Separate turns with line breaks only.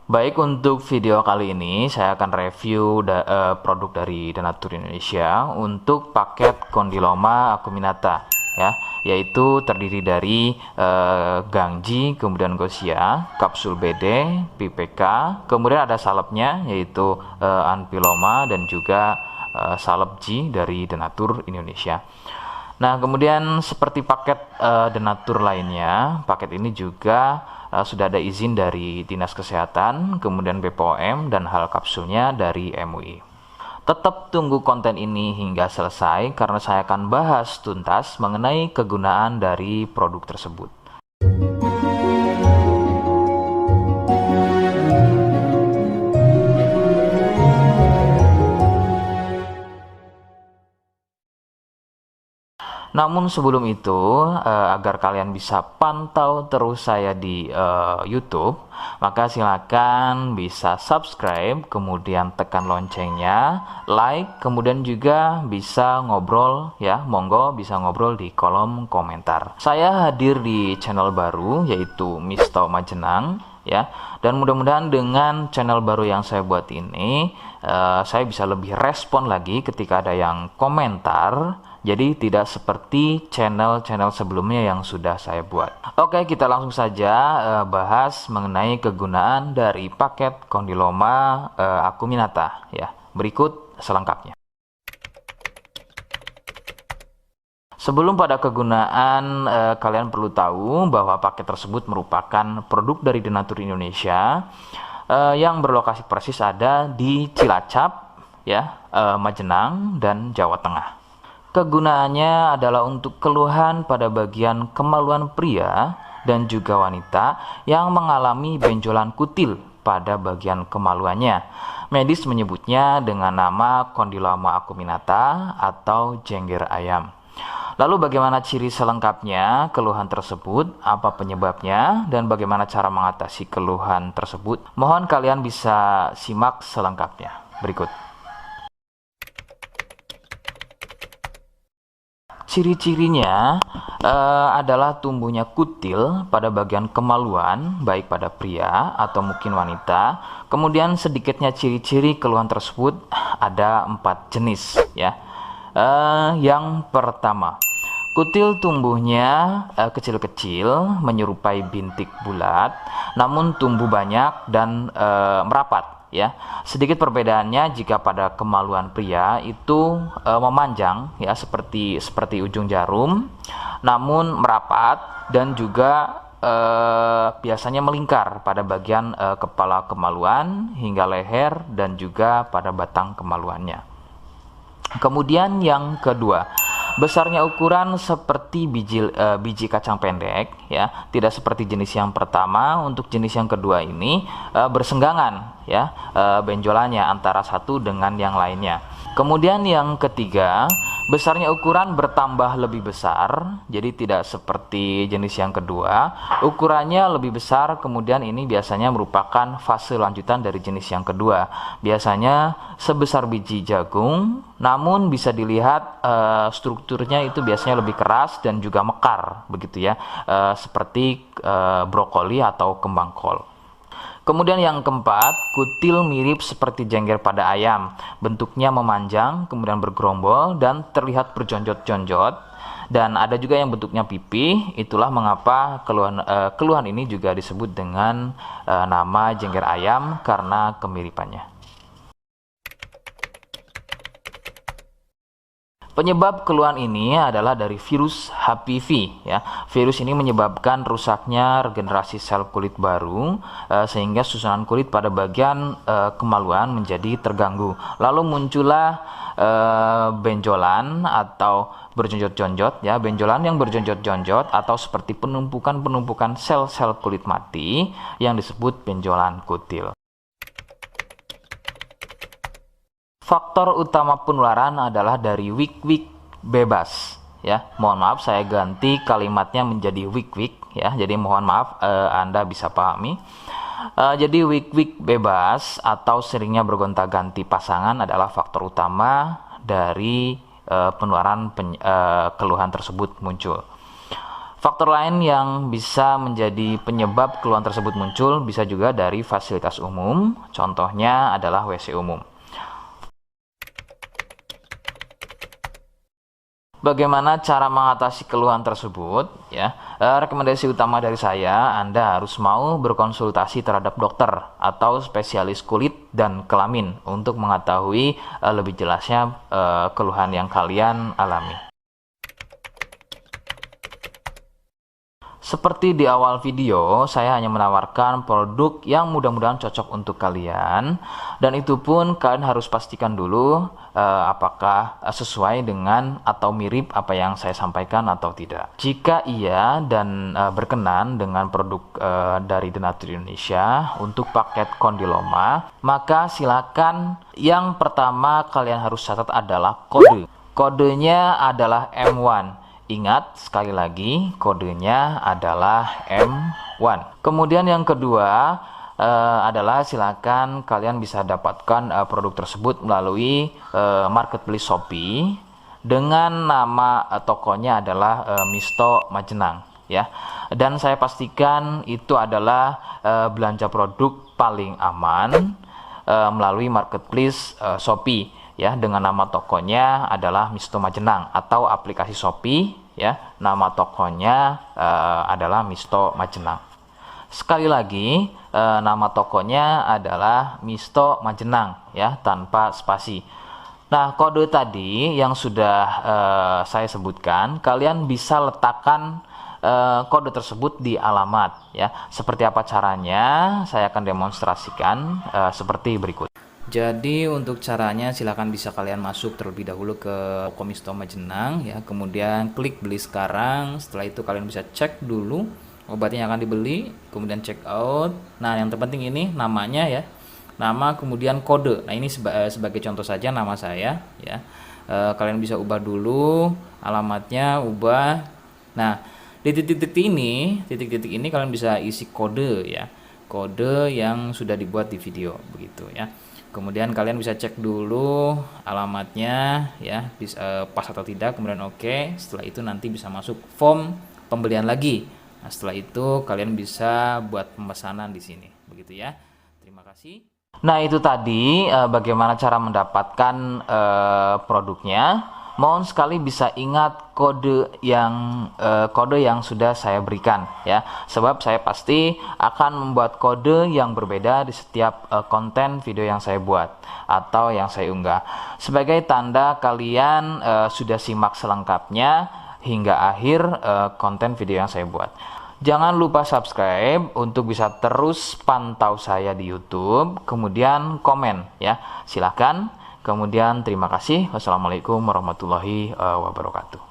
Baik, untuk video kali ini saya akan review produk dari Denatur Indonesia untuk paket Condyloma acuminata ya, yaitu terdiri dari Gangji, kemudian Gosia, kapsul BD, PPK, kemudian ada salepnya yaitu Anpiloma dan juga salep G dari Denatur Indonesia. Nah, kemudian seperti paket Denatur lainnya, paket ini juga sudah ada izin dari Dinas Kesehatan, kemudian BPOM, dan hal kapsulnya dari MUI. Tetap tunggu konten ini hingga selesai karena saya akan bahas tuntas mengenai kegunaan dari produk tersebut. Namun sebelum itu, agar kalian bisa pantau terus saya di YouTube, maka silakan bisa subscribe, kemudian tekan loncengnya, like, kemudian juga bisa ngobrol ya, monggo bisa ngobrol di kolom komentar. Saya hadir di channel baru yaitu Misto Majenang ya, dan mudah-mudahan dengan channel baru yang saya buat ini, saya bisa lebih respon lagi ketika ada yang komentar. Jadi tidak seperti channel-channel sebelumnya yang sudah saya buat. Oke, kita langsung saja bahas mengenai kegunaan dari paket Condyloma acuminata ya. Berikut selengkapnya. Sebelum pada kegunaan, kalian perlu tahu bahwa paket tersebut merupakan produk dari Denatur Indonesia yang berlokasi persis ada di Cilacap ya, Majenang dan Jawa Tengah. Kegunaannya adalah untuk keluhan pada bagian kemaluan pria dan juga wanita yang mengalami benjolan kutil pada bagian kemaluannya. Medis menyebutnya dengan nama Condyloma acuminata atau jengger ayam. Lalu bagaimana ciri selengkapnya keluhan tersebut, apa penyebabnya, dan bagaimana cara mengatasi keluhan tersebut? Mohon kalian bisa simak selengkapnya. Berikut. Ciri-cirinya adalah tumbuhnya kutil pada bagian kemaluan, baik pada pria atau mungkin wanita. Kemudian sedikitnya ciri-ciri keluhan tersebut ada 4 jenis ya. Yang pertama, kutil tumbuhnya kecil-kecil, menyerupai bintik bulat, namun tumbuh banyak dan merapat. Ya, sedikit perbedaannya jika pada kemaluan pria itu memanjang ya, seperti ujung jarum, namun merapat dan juga biasanya melingkar pada bagian kepala kemaluan hingga leher dan juga pada batang kemaluannya. Kemudian yang kedua, besarnya ukuran seperti biji kacang pendek ya, tidak seperti jenis yang pertama. Untuk jenis yang kedua ini bersenggangan ya, benjolannya antara satu dengan yang lainnya. Kemudian yang ketiga, besarnya ukuran bertambah lebih besar, jadi tidak seperti jenis yang kedua. Ukurannya lebih besar, kemudian ini biasanya merupakan fase lanjutan dari jenis yang kedua. Biasanya sebesar biji jagung, namun bisa dilihat strukturnya itu biasanya lebih keras dan juga mekar, begitu ya, seperti brokoli atau kembang kol. Kemudian yang keempat, kutil mirip seperti jengger pada ayam. Bentuknya memanjang, kemudian bergerombol dan terlihat berjonjot-jonjot. Dan ada juga yang bentuknya pipih. Itulah mengapa keluhan ini juga disebut dengan nama jengger ayam karena kemiripannya. Penyebab keluhan ini adalah dari virus HPV ya. Virus ini menyebabkan rusaknya regenerasi sel kulit baru sehingga susunan kulit pada bagian kemaluan menjadi terganggu. Lalu muncullah benjolan atau berjonjot-jonjot ya, benjolan yang berjonjot-jonjot atau seperti penumpukan-penumpukan sel-sel kulit mati yang disebut benjolan kutil. Faktor utama penularan adalah dari wik-wik bebas ya. Mohon maaf saya ganti kalimatnya menjadi wik-wik ya. Jadi mohon maaf Anda bisa pahami. Jadi wik-wik bebas atau seringnya bergonta-ganti pasangan adalah faktor utama dari penularan keluhan tersebut muncul. Faktor lain yang bisa menjadi penyebab keluhan tersebut muncul bisa juga dari fasilitas umum, contohnya adalah WC umum. Bagaimana cara mengatasi keluhan tersebut? Ya, rekomendasi utama dari saya, Anda harus mau berkonsultasi terhadap dokter atau spesialis kulit dan kelamin untuk mengetahui lebih jelasnya keluhan yang kalian alami. Seperti di awal video, saya hanya menawarkan produk yang mudah-mudahan cocok untuk kalian, dan itu pun kalian harus pastikan dulu apakah sesuai dengan atau mirip apa yang saya sampaikan atau tidak. Jika iya dan berkenan dengan produk dari The Natur Indonesia untuk paket kondiloma, maka silakan. Yang pertama kalian harus catat adalah kode. Kodenya adalah M1. Ingat, sekali lagi, kodenya adalah M1. Kemudian yang kedua adalah silakan kalian bisa dapatkan produk tersebut melalui marketplace Shopee dengan nama tokonya adalah Misto Majenang, ya. Dan saya pastikan itu adalah belanja produk paling aman melalui marketplace Shopee, ya, dengan nama tokonya adalah Misto Majenang, atau aplikasi Shopee, ya, nama tokonya adalah Misto Majenang. Sekali lagi, nama tokonya adalah Misto Majenang, ya, tanpa spasi. Nah, kode tadi yang sudah saya sebutkan, kalian bisa letakkan kode tersebut di alamat, ya. Seperti apa caranya? Saya akan demonstrasikan seperti berikut. Jadi untuk caranya silahkan bisa kalian masuk terlebih dahulu ke toko Misto Majenang, ya, kemudian klik beli sekarang. Setelah itu kalian bisa cek dulu obatnya yang akan dibeli, kemudian check out. Nah, yang terpenting ini namanya, ya, nama kemudian kode. Nah, ini sebagai contoh saja nama saya, ya. Kalian bisa ubah dulu alamatnya, ubah. Nah, di titik-titik ini kalian bisa isi kode, ya, kode yang sudah dibuat di video, begitu, ya. Kemudian kalian bisa cek dulu alamatnya, ya, bisa pas atau tidak, kemudian oke. Setelah itu nanti bisa masuk form pembelian lagi. Nah, setelah itu kalian bisa buat pemesanan di sini, begitu, ya. Terima kasih. Nah, itu tadi bagaimana cara mendapatkan produknya. Mohon sekali bisa ingat kode yang sudah saya berikan, ya, sebab saya pasti akan membuat kode yang berbeda di setiap konten video yang saya buat atau yang saya unggah, sebagai tanda kalian sudah simak selengkapnya hingga akhir konten video yang saya buat. Jangan lupa subscribe untuk bisa terus pantau saya di YouTube, kemudian komen, ya, silahkan. Kemudian terima kasih. Wassalamualaikum warahmatullahi wabarakatuh.